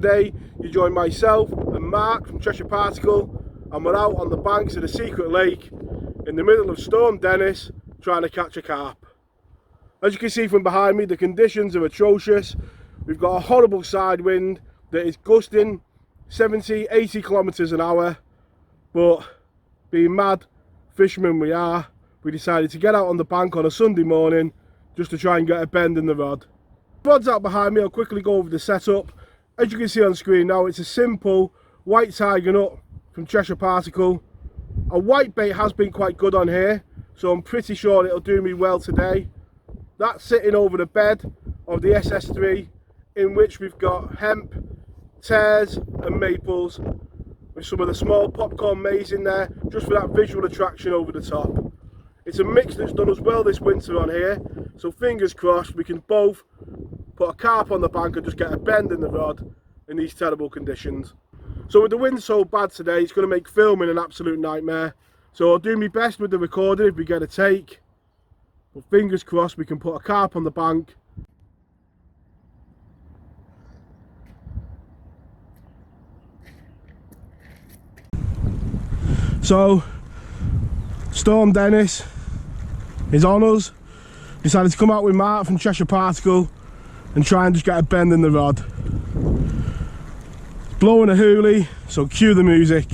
Today you join myself and Mark from Cheshire Particle, and we're out on the banks of the secret lake in the middle of Storm Dennis trying to catch a carp. As you can see from behind me, the conditions are atrocious. We've got a horrible side wind that is gusting 70-80 kilometers an hour, but being mad fishermen we are, we decided to get out on the bank on a Sunday morning just to try and get a bend in the rod. The rod's out behind me. I'll quickly go over the setup. As you can see on screen now, it's a simple white tiger nut from Cheshire Particle. A white bait has been quite good on here, so I'm pretty sure it'll do me well today. That's sitting over the bed of the SS3, in which we've got hemp, tares and maples, with some of the small popcorn maize in there, just for that visual attraction over the top. It's a mix that's done us well this winter on here, so fingers crossed we can both put a carp on the bank and just get a bend in the rod in these terrible conditions. So with the wind so bad today, it's going to make filming an absolute nightmare. So I'll do my best with the recording if we get a take. But fingers crossed we can put a carp on the bank. So Storm Dennis is on us. Decided to come out with Mark from Cheshire Particle and try and just get a bend in the rod. It's blowing a hoolie, so cue the music.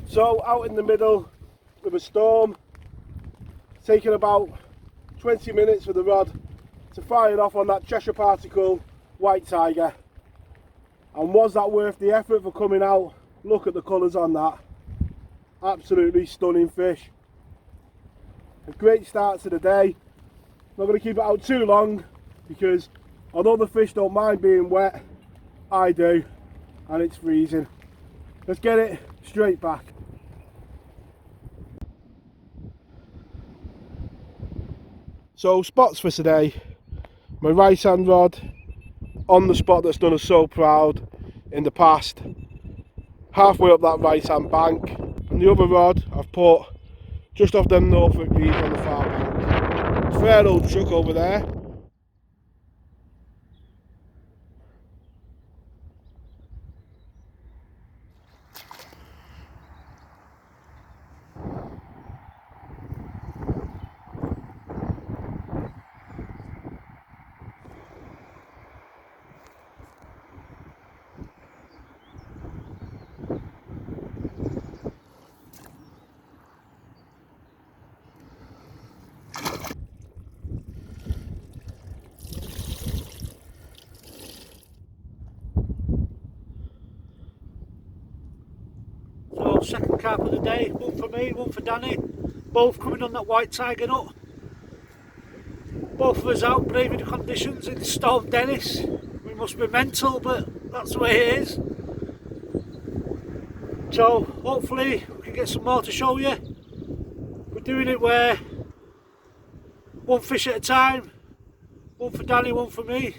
So out in the middle of a storm, taking about 20 minutes for the rod to fire it off on that Cheshire Particle white tiger. And was that worth the effort for coming out? Look at the colours on that. Absolutely stunning fish. A great start to the day. Not going to keep it out too long because although the fish don't mind being wet, I do, and it's freezing. Let's get it straight back. So spots for today, my right hand rod on the spot that's done us so proud in the past, halfway up that right hand bank, and the other rod I've put just off them Norfolk reeds on the far bank. Fair old truck over there. Second carp of the day, one for me, one for Danny, both coming on that white tiger nut. Both of us out braving the conditions in Storm Dennis. We must be mental, but that's the way it is. So hopefully we can get some more to show you. We're doing it where one fish at a time, one for Danny, one for me.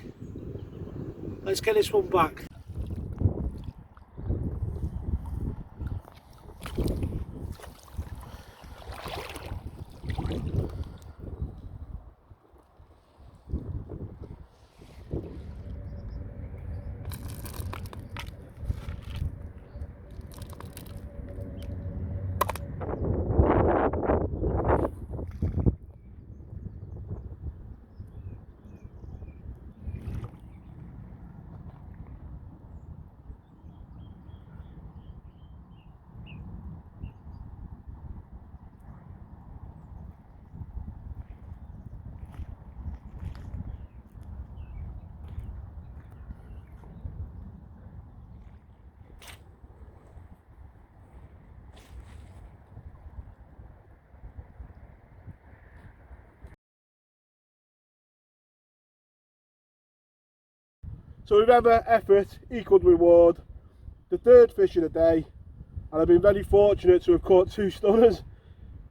Let's get this one back. So remember, effort equaled reward. The third fish of the day, and I've been very fortunate to have caught two stunners.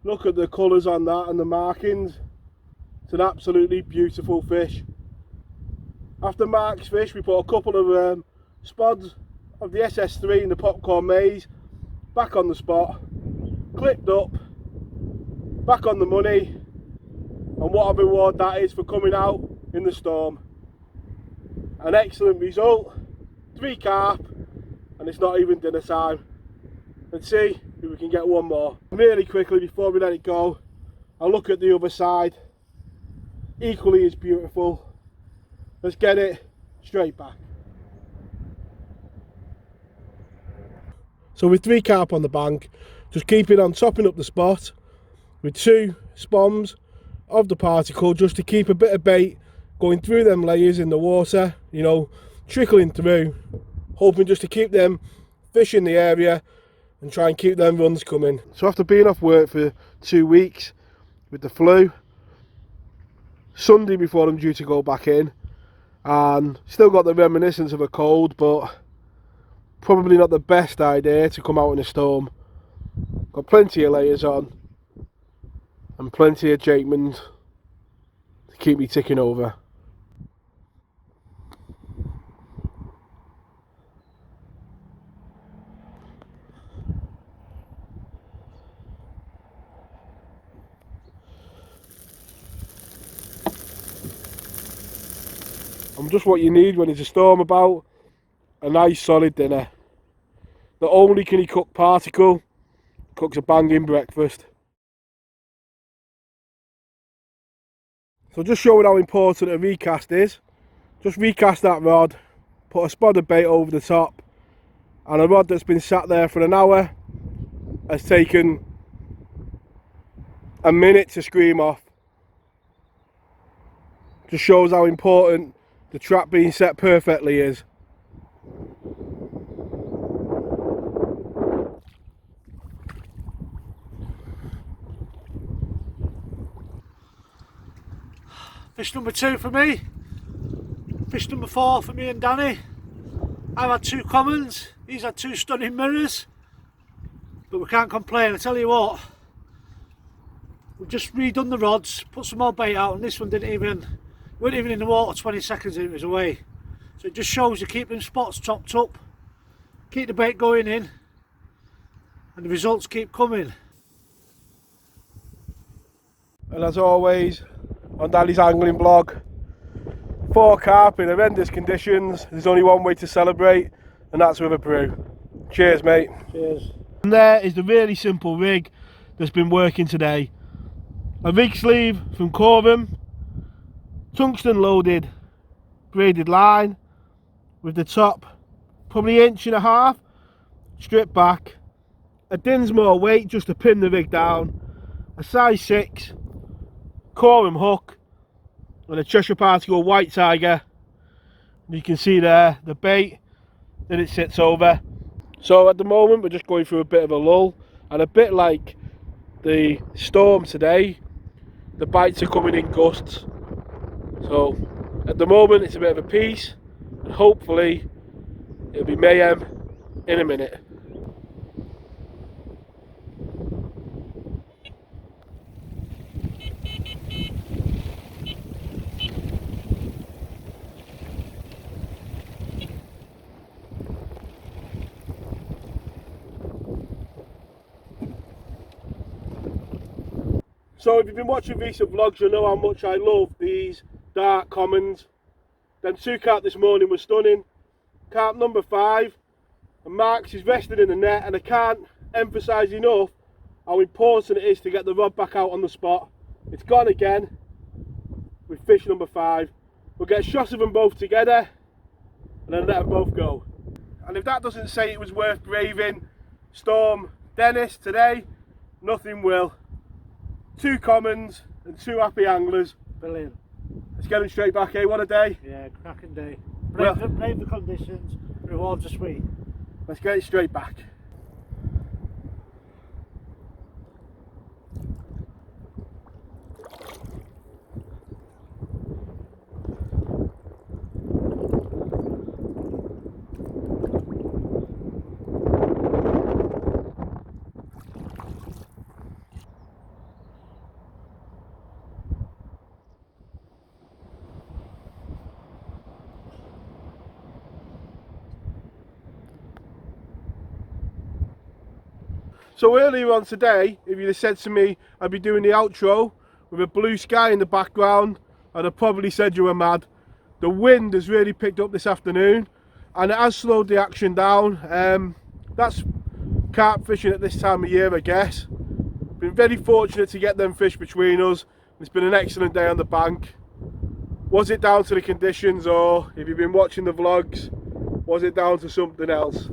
Look at the colours on that and the markings. It's an absolutely beautiful fish. After Mark's fish, we put a couple of spods of the SS3 in the popcorn maze back on the spot, clipped up, back on the money, and what a reward that is for coming out in the storm. An excellent result, 3 carp, and it's not even dinner time. Let's see if we can get one more. Really quickly before we let it go, I'll look at the other side, equally as beautiful. Let's get it straight back. So with 3 carp on the bank, just keeping on topping up the spot with 2 spoms of the particle, just to keep a bit of bait going through them layers in the water, you know, trickling through, hoping just to keep them fish in the area and try and keep them runs coming. So after being off work for 2 weeks with the flu, Sunday before I'm due to go back in, and still got the reminiscence of a cold, but probably not the best idea to come out in a storm. Got plenty of layers on and plenty of Jakeman's to keep me ticking over. I'm just what you need when there's a storm about, a nice solid dinner. Not only can he cook particle, cooks a banging breakfast. So just showing how important a recast is. Just recast that rod, put a spot of bait over the top, and a rod that's been sat there for an hour has taken a minute to scream off. Just shows how important the trap being set perfectly is. Fish number 2 for me. Fish number 4 for me and Danny. I've had 2 commons, he's had 2 stunning mirrors, but we can't complain. I tell you what, we've just redone the rods, put some more bait out, and this one weren't even in the water 20 seconds and it was away. So it just shows you keep them spots topped up, keep the bait going in, and the results keep coming. And as always, on Danny's angling blog, 4 carp in horrendous conditions. There's only one way to celebrate, and that's with a brew. Cheers, mate. Cheers. And there is the really simple rig that's been working today. A rig sleeve from Corum, tungsten loaded braided line with the top probably 1.5 inches stripped back, a Dinsmore weight just to pin the rig down, a size 6 Corum hook, and a Cheshire Particle White Tiger. You can see there the bait that it sits over. So at the moment we're just going through a bit of a lull, and a bit like the storm today, the bites are coming in gusts. So at the moment it's a bit of a peace, and hopefully it'll be mayhem in a minute. So if you've been watching recent vlogs, you'll know how much I love these dark commons. Them 2 carp this morning were stunning. Carp number 5, and Mark's is resting in the net, and I can't emphasise enough how important it is to get the rod back out on the spot. It's gone again with fish number 5. We'll get shots of them both together and then let them both go. And if that doesn't say it was worth braving Storm Dennis today, nothing will. 2 commons and 2 happy anglers. Brilliant. Let's get them straight back, eh? What a day. Yeah, cracking day. Brave the conditions, rewards are sweet. Let's get it straight back. So earlier on today, if you'd have said to me I'd be doing the outro with a blue sky in the background, I'd have probably said you were mad. The wind has really picked up this afternoon and it has slowed the action down. That's carp fishing at this time of year, I guess. Been very fortunate to get them fish between us. It's been an excellent day on the bank. Was it down to the conditions, or if you've been watching the vlogs, was it down to something else?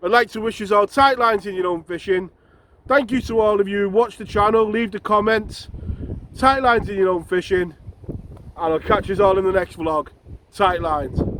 I'd like to wish you all tight lines in your own fishing. Thank you to all of you who watch the channel, leave the comments. Tight lines in your own fishing, and I'll catch you all in the next vlog. Tight lines.